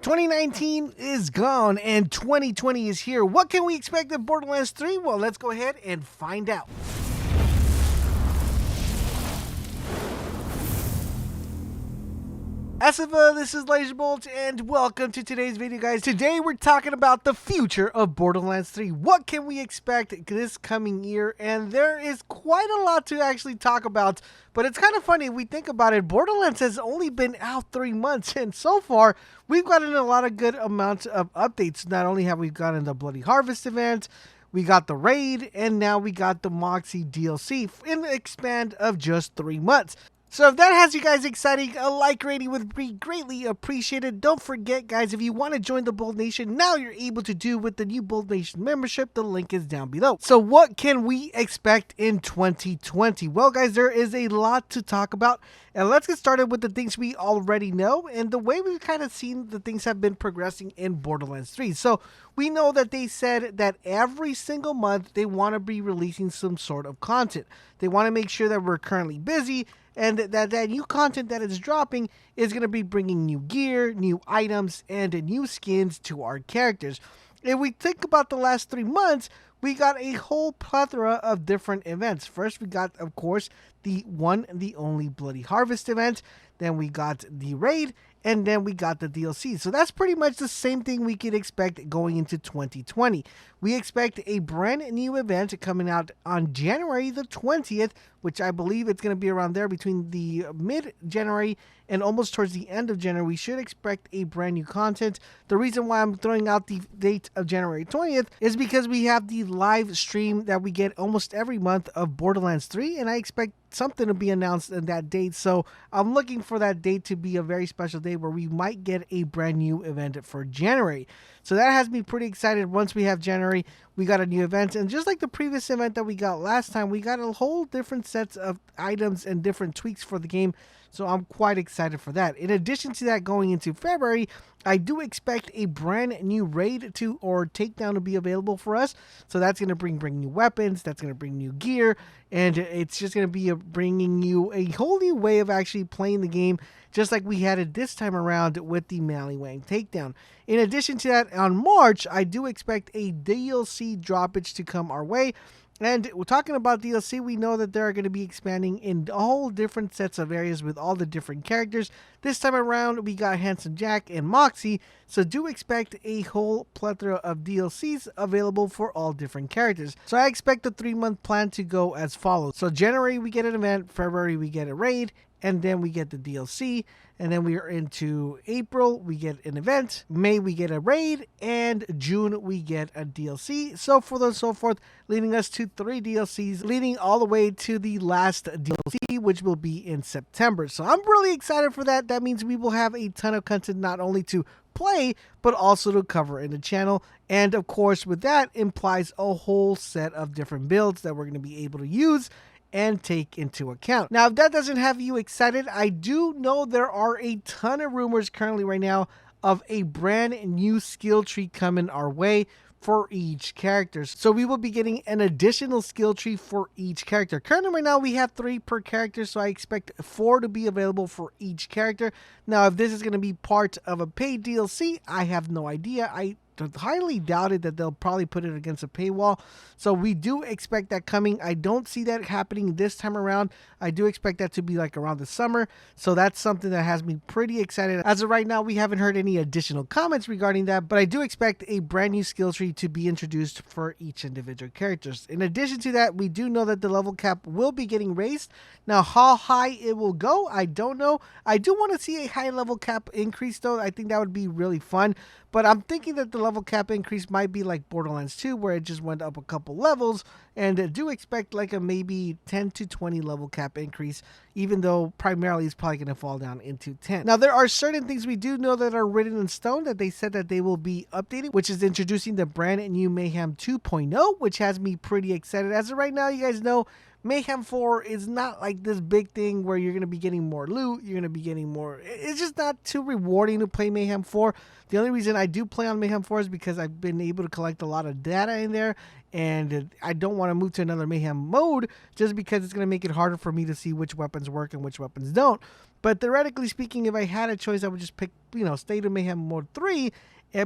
2019 is gone and 2020 is here. What can we expect of Borderlands 3? Well, let's go ahead and find out. This is LaserBolt and welcome to today's video, guys. Today we're talking about the future of Borderlands 3. What can we expect this coming year? And there is quite a lot to actually talk about, but it's kind of funny if we think about it. Borderlands has only been out 3 months, and so far we've gotten a lot of good amounts of updates. Not only have we gotten the Bloody Harvest event, we got the raid, and now we got the Moxxi DLC in the span of just 3 months. So if that has you guys excited, a like rating would be greatly appreciated. Don't forget, guys, if you want to join the Bold Nation, now you're able to do with the new Bold Nation membership. The link is down below. So what can we expect in 2020? Well, guys, there is a lot to talk about. And let's get started with the things we already know and the way we've kind of seen the things have been progressing in Borderlands 3. So we know that they said that every single month they want to be releasing some sort of content. They want to make sure that we're currently busy and that new content that is dropping is going to be bringing new gear, new items, and new skins to our characters. If we think about the last 3 months, we got a whole plethora of different events. First, we got, of course, the one and the only Bloody Harvest event. Then we got the raid, and then we got the DLC. So that's pretty much the same thing we could expect going into 2020. We expect a brand new event coming out on January the 20th, which I believe it's going to be around there between the mid-January and almost towards the end of January. We should expect a brand new content. The reason why I'm throwing out the date of January 20th is because we have the live stream that we get almost every month of Borderlands 3, and I expect something to be announced on that date. So I'm looking for that date to be a very special day where we might get a brand new event for January. So that has me pretty excited. Once we have January, we got a new event. And just like the previous event that we got last time, we got a whole different sets of items and different tweaks for the game. So I'm quite excited for that. In addition to that, going into February, I do expect a brand new raid or takedown to be available for us. So that's going to bring new weapons. That's going to bring new gear. And it's just going to be bringing you a whole new way of actually playing the game, just like we had it this time around with the Mallywang takedown. In addition to that, on March, I do expect a DLC droppage to come our way. And we're talking about DLC, we know that they're going to be expanding in all different sets of areas with all the different characters. This time around, we got Handsome Jack and Moxxi, so do expect a whole plethora of DLCs available for all different characters. So I expect the 3-month plan to go as follows. So January, we get an event, February, we get a raid, and then we get the DLC, and then we are into April, we get an event, May we get a raid, and June we get a DLC, so forth and so forth, leading us to 3 DLCs, leading all the way to the last DLC, which will be in September. So I'm really excited for that. That means we will have a ton of content not only to play, but also to cover in the channel. And of course, with that implies a whole set of different builds that we're going to be able to use and take into account. Now, if that doesn't have you excited, I do know there are a ton of rumors currently right now of a brand new skill tree coming our way for each character. So we will be getting an additional skill tree for each character. Currently right now we have 3 per character, so I expect 4 to be available for each character. Now, if this is going to be part of a paid DLC, I have no idea. I highly doubted that they'll probably put it against a paywall. So we do expect that coming. I don't see that happening this time around. I do expect that to be like around the summer. So that's something that has me pretty excited. As of right now, we haven't heard any additional comments regarding that, but I do expect a brand new skill tree to be introduced for each individual characters. In addition to that, we do know that the level cap will be getting raised. Now, how high it will go, I don't know. I do want to see a high level cap increase though. I think that would be really fun. But I'm thinking that the level cap increase might be like Borderlands 2, where it just went up a couple levels, and do expect like a maybe 10 to 20 level cap increase, even though primarily it's probably going to fall down into 10. Now, there are certain things we do know that are written in stone that they said that they will be updating, which is introducing the brand new Mayhem 2.0, which has me pretty excited. As of right now, you guys know Mayhem 4 is not like this big thing where you're going to be getting more loot, you're going to be getting more. It's just not too rewarding to play Mayhem 4. The only reason I do play on Mayhem 4 is because I've been able to collect a lot of data in there, and I don't want to move to another Mayhem mode just because it's going to make it harder for me to see which weapons work and which weapons don't. But theoretically speaking, if I had a choice, I would just pick, State of Mayhem Mode 3,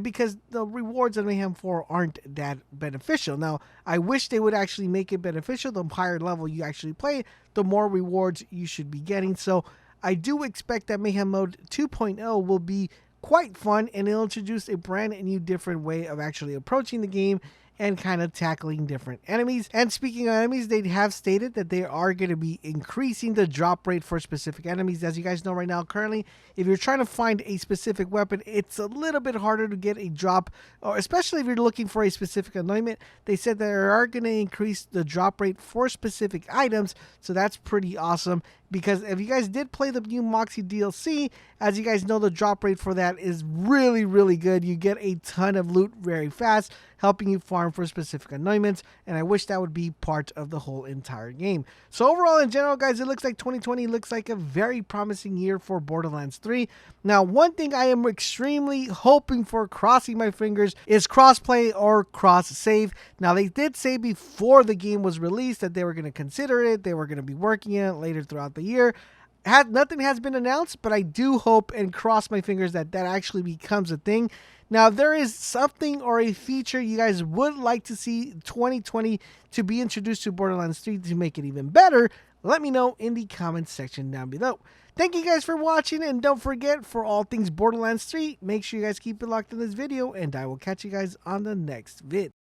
because the rewards in Mayhem 4 aren't that beneficial. Now, I wish they would actually make it beneficial. The higher level you actually play, the more rewards you should be getting. So I do expect that Mayhem Mode 2.0 will be quite fun, and it'll introduce a brand new different way of actually approaching the game and kind of tackling different enemies. And speaking of enemies, they have stated that they are going to be increasing the drop rate for specific enemies. As you guys know right now, currently, if you're trying to find a specific weapon, it's a little bit harder to get a drop, or especially if you're looking for a specific anointment. They said they are going to increase the drop rate for specific items, so that's pretty awesome. Because if you guys did play the new Moxxi DLC, as you guys know, the drop rate for that is really, really good. You get a ton of loot very fast, helping you farm for specific anointments, and I wish that would be part of the whole entire game. So overall, in general, guys, it looks like 2020 looks like a very promising year for Borderlands 3. Now, one thing I am extremely hoping for, crossing my fingers, is crossplay or cross-save. Now, they did say before the game was released that they were going to consider it, they were going to be working on it later throughout the year. Nothing has been announced, but I do hope and cross my fingers that that actually becomes a thing. Now, if there is something or a feature you guys would like to see 2020 to be introduced to Borderlands 3 to make it even better, let me know in the comments section down below. Thank you guys for watching, and don't forget, for all things Borderlands 3, make sure you guys keep it locked in this video, and I will catch you guys on the next vid.